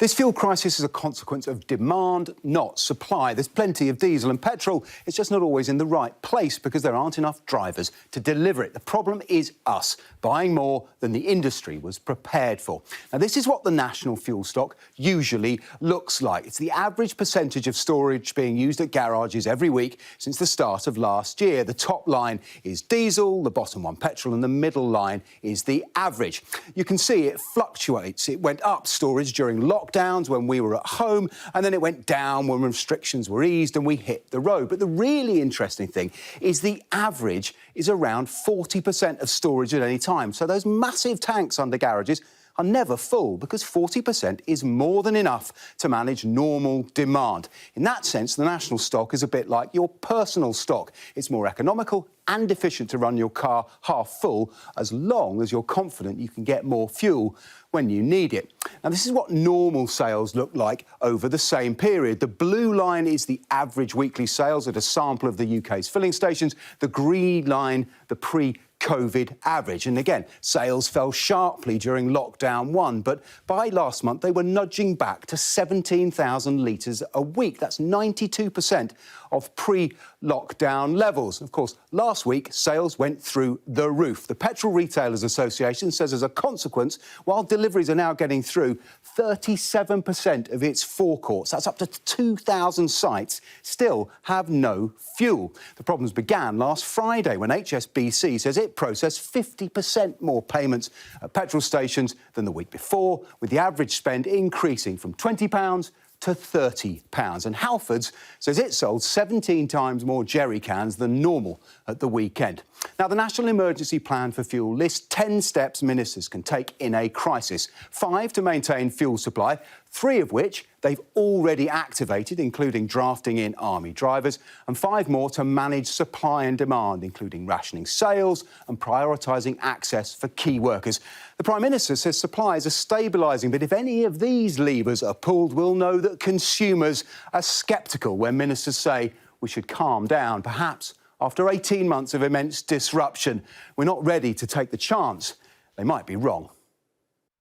This fuel crisis is a consequence of demand, not supply. There's plenty of diesel and petrol. It's just not always in the right place because there aren't enough drivers to deliver it. The problem is us buying more than the industry was prepared for. Now, this is what the national fuel stock usually looks like. It's the average percentage of storage being used at garages every week since the start of last year. The top line is diesel, the bottom one petrol, and the middle line is the average. You can see it fluctuates. It went up storage during lockdowns when we were at home, and then it went down when restrictions were eased and we hit the road. But the really interesting thing is the average is around 40% of storage at any time. So those massive tanks under garages are never full because 40% is more than enough to manage normal demand. In that sense, the national stock is a bit like your personal stock. It's more economical and efficient to run your car half full as long as you're confident you can get more fuel when you need it. Now, this is what normal sales look like over the same period. The blue line is the average weekly sales at a sample of the UK's filling stations. The green line, the pre-COVID average. And again, sales fell sharply during lockdown 1, but by last month they were nudging back to 17,000 litres a week. That's 92% of pre-lockdown levels. Of course, last week sales went through the roof. The Petrol Retailers Association says as a consequence, while deliveries are now getting through, 37% of its forecourts, that's up to 2,000 sites, still have no fuel. The problems began last Friday when HSBC says it processed 50% more payments at petrol stations than the week before, with the average spend increasing from £20 to £30. And Halfords says it sold 17 times more jerry cans than normal at the weekend. Now, the National Emergency Plan for Fuel lists 10 steps ministers can take in a crisis. 5 to maintain fuel supply, 3 of which they've already activated, including drafting in army drivers, and 5 more to manage supply and demand, including rationing sales and prioritising access for key workers. The Prime Minister says supplies are stabilising, but if any of these levers are pulled, we'll know that consumers are sceptical when ministers say we should calm down, perhaps after 18 months of immense disruption. We're not ready to take the chance they might be wrong.